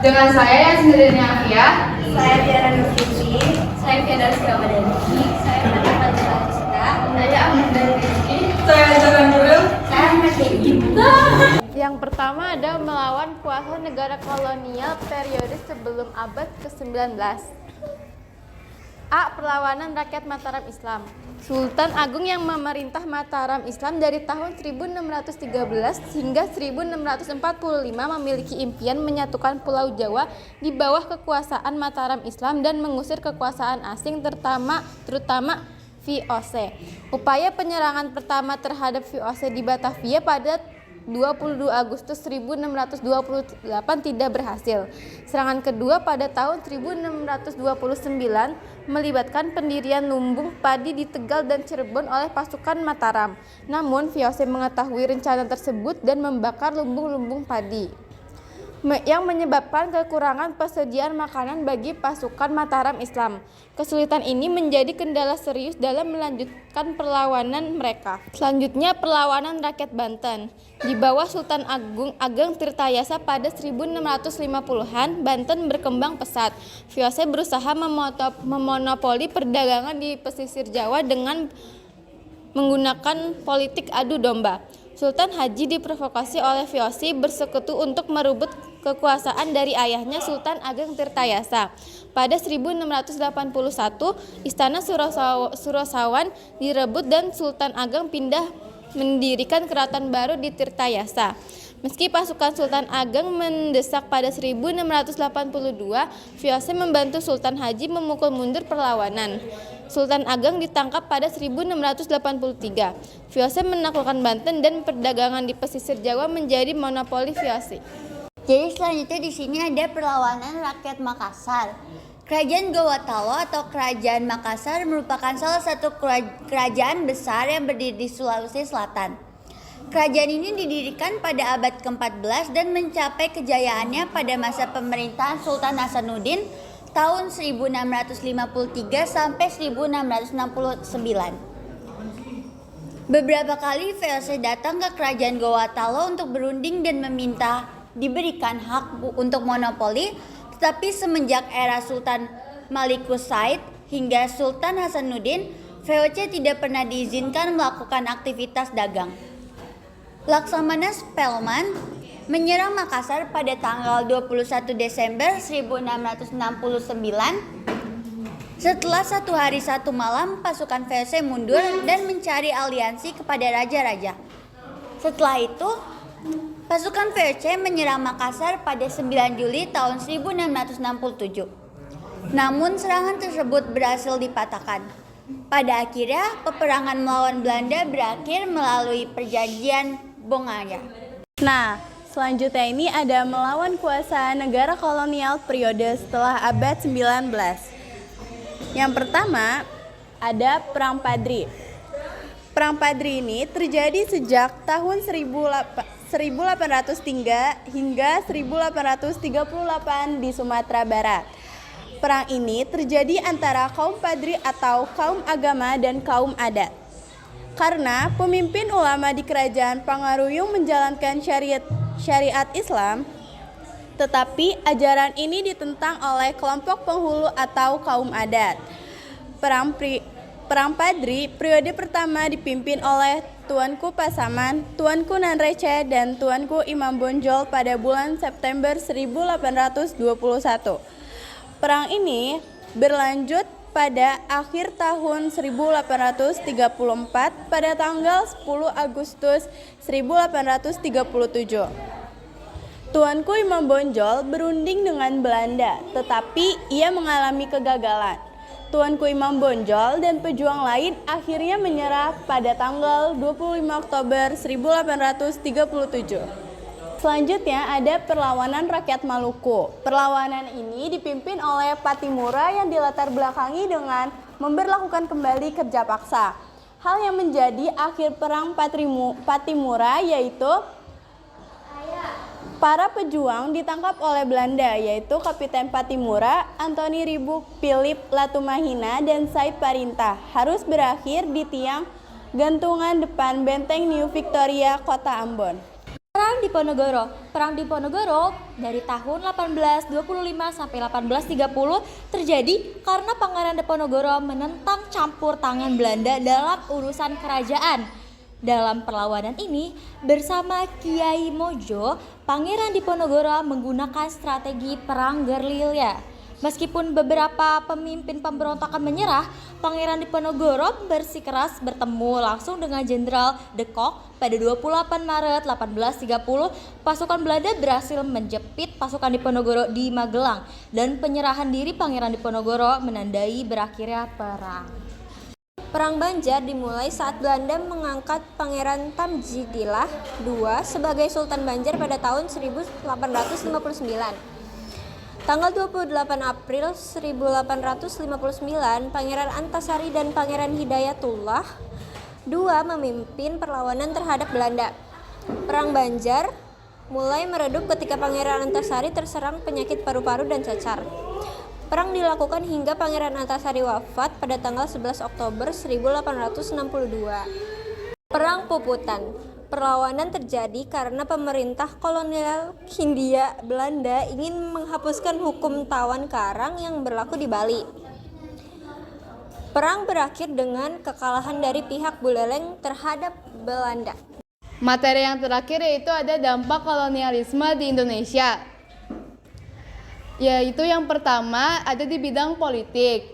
Dengan saya yang sebenarnya Afia. Saya Tiara Nurfitri. Saya Tiara Sirawadani. Saya Fatimah Fadila. Saya Ahmad Rizky. Saya Jalan Nurul. Saya Ahmad Rizky. Yang pertama ada melawan kuasa negara kolonial periode sebelum abad ke-19. A. Perlawanan rakyat Mataram Islam. Sultan Agung yang memerintah Mataram Islam dari tahun 1613 hingga 1645 memiliki impian menyatukan Pulau Jawa di bawah kekuasaan Mataram Islam dan mengusir kekuasaan asing terutama VOC. Upaya penyerangan pertama terhadap VOC di Batavia pada 22 Agustus 1628 tidak berhasil. Serangan kedua pada tahun 1629 melibatkan pendirian lumbung padi di Tegal dan Cirebon oleh pasukan Mataram. Namun VOC mengetahui rencana tersebut dan membakar lumbung-lumbung padi, yang menyebabkan kekurangan persediaan makanan bagi pasukan Mataram Islam. Kesulitan ini menjadi kendala serius dalam melanjutkan perlawanan mereka. Selanjutnya, perlawanan rakyat Banten. Di bawah Sultan Ageng Tirtayasa pada 1650-an, Banten berkembang pesat. VOC berusaha memonopoli perdagangan di pesisir Jawa dengan menggunakan politik adu domba. Sultan Haji diprovokasi oleh VOC bersekutu untuk merebut kekuasaan dari ayahnya Sultan Ageng Tirtayasa. Pada 1681, Istana Surosawan direbut dan Sultan Ageng pindah mendirikan keraton baru di Tirtayasa. Meski pasukan Sultan Ageng mendesak pada 1682, VOC membantu Sultan Haji memukul mundur perlawanan. Sultan Ageng ditangkap pada 1683. VOC menaklukkan Banten dan perdagangan di pesisir Jawa menjadi monopoli VOC. Jadi selanjutnya di sini ada perlawanan rakyat Makassar. Kerajaan Gowatalo atau Kerajaan Makassar merupakan salah satu kerajaan besar yang berdiri di Sulawesi Selatan. Kerajaan ini didirikan pada abad ke-14 dan mencapai kejayaannya pada masa pemerintahan Sultan Hasanuddin tahun 1653 sampai 1669. Beberapa kali VOC datang ke kerajaan Gowatalo untuk berunding dan meminta diberikan hak untuk monopoli, tetapi semenjak era Sultan Malikus Said hingga Sultan Hasanuddin, VOC tidak pernah diizinkan melakukan aktivitas dagang. Laksamana Spelman menyerang Makassar pada tanggal 21 Desember 1669. Setelah 1 hari 1 malam, pasukan VOC mundur dan mencari aliansi kepada raja-raja. Setelah itu, pasukan VOC menyerang Makassar pada 9 Juli tahun 1667. Namun serangan tersebut berhasil dipatahkan. Pada akhirnya, peperangan melawan Belanda berakhir melalui perjanjian Bongaya. Nah, selanjutnya ini ada melawan kuasa negara kolonial periode setelah abad 19. Yang pertama ada Perang Padri. Perang Padri ini terjadi sejak tahun 1803 hingga 1838 di Sumatera Barat. Perang ini terjadi antara kaum Padri atau kaum agama dan kaum adat. Karena pemimpin ulama di kerajaan Pangaruyung menjalankan syariat Islam, tetapi ajaran ini ditentang oleh kelompok penghulu atau kaum adat. Perang Padri periode pertama dipimpin oleh Tuanku Pasaman, Tuanku Nanrece, dan Tuanku Imam Bonjol pada bulan September 1821. Perang ini berlanjut pada akhir tahun 1834 pada tanggal 10 Agustus 1837. Tuanku Imam Bonjol berunding dengan Belanda, tetapi ia mengalami kegagalan. Tuanku Imam Bonjol dan pejuang lain akhirnya menyerah pada tanggal 25 Oktober 1837. Selanjutnya ada perlawanan rakyat Maluku. Perlawanan ini dipimpin oleh Patimura yang dilatar belakangi dengan memberlakukan kembali kerja paksa. Hal yang menjadi akhir perang Patimura yaitu para pejuang ditangkap oleh Belanda, yaitu Kapiten Patimura, Antoni Ribuk, Philip Latumahina, dan Said Parintah, harus berakhir di tiang gantungan depan benteng New Victoria, Kota Ambon. Perang Diponegoro. Perang Diponegoro dari tahun 1825 sampai 1830 terjadi karena Pangeran Diponegoro menentang campur tangan Belanda dalam urusan kerajaan. Dalam perlawanan ini, bersama Kiai Mojo, Pangeran Diponegoro menggunakan strategi perang gerilya. Meskipun beberapa pemimpin pemberontakan menyerah, Pangeran Diponegoro bersikeras bertemu langsung dengan Jenderal De Kock. Pada 28 Maret 1830, pasukan Belanda berhasil menjepit pasukan Diponegoro di Magelang, dan penyerahan diri Pangeran Diponegoro menandai berakhirnya perang. Perang Banjar dimulai saat Belanda mengangkat Pangeran Tamjidillah II sebagai Sultan Banjar pada tahun 1859. Tanggal 28 April 1859, Pangeran Antasari dan Pangeran Hidayatullah II memimpin perlawanan terhadap Belanda. Perang Banjar mulai meredup ketika Pangeran Antasari terserang penyakit paru-paru dan cacar. Perang dilakukan hingga Pangeran Antasari wafat pada tanggal 11 Oktober 1862. Perang Puputan. Perlawanan terjadi karena pemerintah kolonial Hindia Belanda ingin menghapuskan hukum tawan karang yang berlaku di Bali. Perang berakhir dengan kekalahan dari pihak Buleleng terhadap Belanda. Materi yang terakhir yaitu ada dampak kolonialisme di Indonesia. Yaitu yang pertama ada di bidang politik.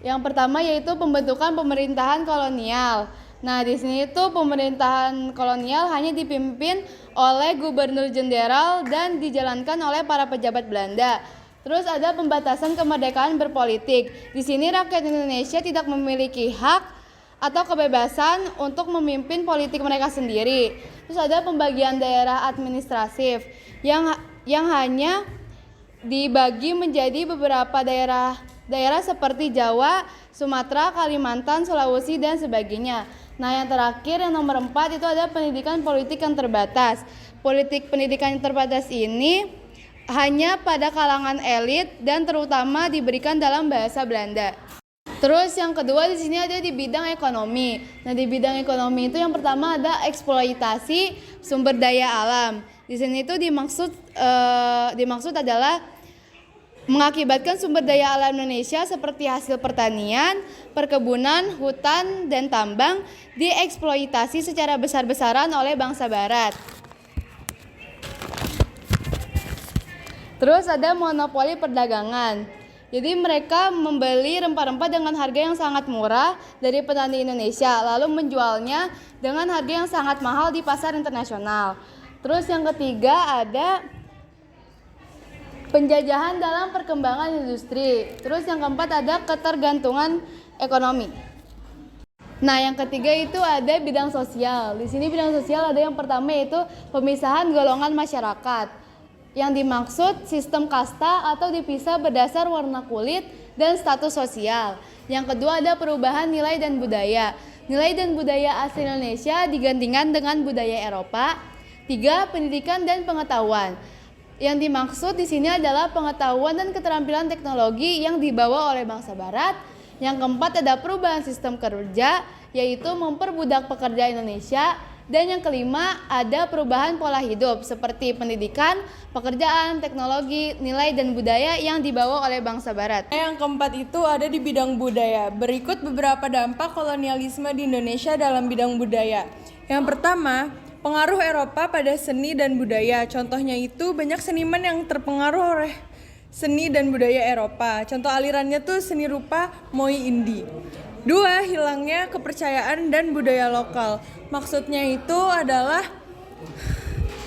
Yang pertama yaitu pembentukan pemerintahan kolonial. Nah, di sini itu pemerintahan kolonial hanya dipimpin oleh gubernur jenderal dan dijalankan oleh para pejabat Belanda. Terus ada pembatasan kemerdekaan berpolitik. Di sini rakyat Indonesia tidak memiliki hak atau kebebasan untuk memimpin politik mereka sendiri. Terus ada pembagian daerah administratif yang hanya dibagi menjadi beberapa daerah seperti Jawa, Sumatera, Kalimantan, Sulawesi, dan sebagainya. Nah, yang terakhir yang nomor 4 itu ada pendidikan politik yang terbatas. Politik pendidikan yang terbatas ini hanya pada kalangan elit dan terutama diberikan dalam bahasa Belanda. Terus yang kedua di sini ada di bidang ekonomi. Nah, di bidang ekonomi itu yang pertama ada eksploitasi sumber daya alam. Di sini itu dimaksud adalah mengakibatkan sumber daya alam Indonesia seperti hasil pertanian, perkebunan, hutan, dan tambang dieksploitasi secara besar-besaran oleh bangsa Barat. Terus ada monopoli perdagangan. Jadi mereka membeli rempah-rempah dengan harga yang sangat murah dari petani Indonesia, lalu menjualnya dengan harga yang sangat mahal di pasar internasional. Terus yang ketiga ada penjajahan dalam perkembangan industri. Terus yang keempat ada ketergantungan ekonomi. Nah, yang ketiga itu ada bidang sosial. Di sini bidang sosial ada yang pertama yaitu pemisahan golongan masyarakat. Yang dimaksud sistem kasta atau dipisah berdasar warna kulit dan status sosial. Yang kedua ada perubahan nilai dan budaya. Nilai dan budaya asli Indonesia digantikan dengan budaya Eropa. 3. Pendidikan dan pengetahuan. Yang dimaksud di sini adalah pengetahuan dan keterampilan teknologi yang dibawa oleh bangsa Barat. Yang keempat ada perubahan sistem kerja, yaitu memperbudak pekerja Indonesia. Dan yang kelima ada perubahan pola hidup seperti pendidikan, pekerjaan, teknologi, nilai dan budaya yang dibawa oleh bangsa Barat. Yang keempat itu ada di bidang budaya. Berikut beberapa dampak kolonialisme di Indonesia dalam bidang budaya. Yang pertama, pengaruh Eropa pada seni dan budaya. Contohnya itu banyak seniman yang terpengaruh oleh seni dan budaya Eropa. Contoh alirannya tuh seni rupa Moi Indi. 2. Hilangnya kepercayaan dan budaya lokal. Maksudnya itu adalah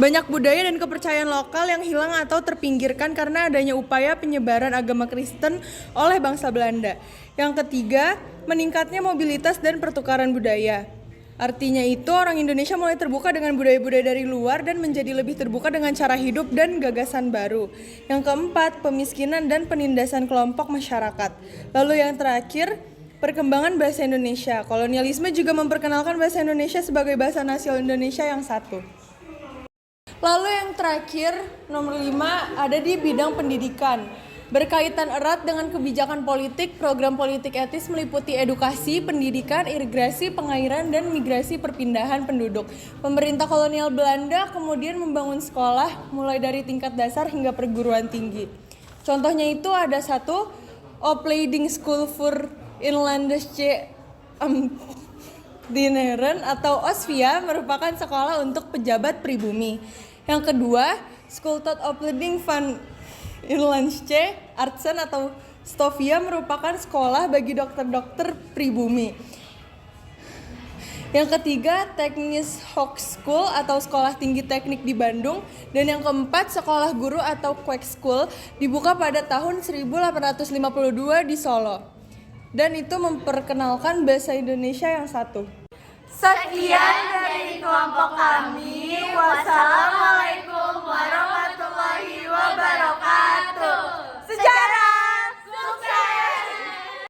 banyak budaya dan kepercayaan lokal yang hilang atau terpinggirkan karena adanya upaya penyebaran agama Kristen oleh bangsa Belanda. Yang ketiga, meningkatnya mobilitas dan pertukaran budaya. Artinya itu orang Indonesia mulai terbuka dengan budaya-budaya dari luar dan menjadi lebih terbuka dengan cara hidup dan gagasan baru. Yang keempat, pemiskinan dan penindasan kelompok masyarakat. Lalu yang terakhir, perkembangan bahasa Indonesia. Kolonialisme juga memperkenalkan bahasa Indonesia sebagai bahasa nasional Indonesia yang satu. Lalu yang terakhir, nomor 5, ada di bidang pendidikan. berkaitan erat dengan kebijakan politik. Program politik etis meliputi edukasi, pendidikan, irigasi, pengairan, dan migrasi perpindahan penduduk. Pemerintah kolonial Belanda kemudian membangun sekolah mulai dari tingkat dasar hingga perguruan tinggi. Contohnya itu ada satu, Opleiding School voor Inlandse Ambtenaren atau OSVIA merupakan sekolah untuk pejabat pribumi. Yang kedua, School tot Opleiding van Inlandse Artsen atau Stovia merupakan sekolah bagi dokter-dokter pribumi. Yang ketiga, Technische Hogeschool atau Sekolah Tinggi Teknik di Bandung. Dan yang keempat, Sekolah Guru atau Kwekschool dibuka pada tahun 1852 di Solo. Dan itu memperkenalkan bahasa Indonesia yang satu. Sekian dari kelompok kami. Wassalamualaikum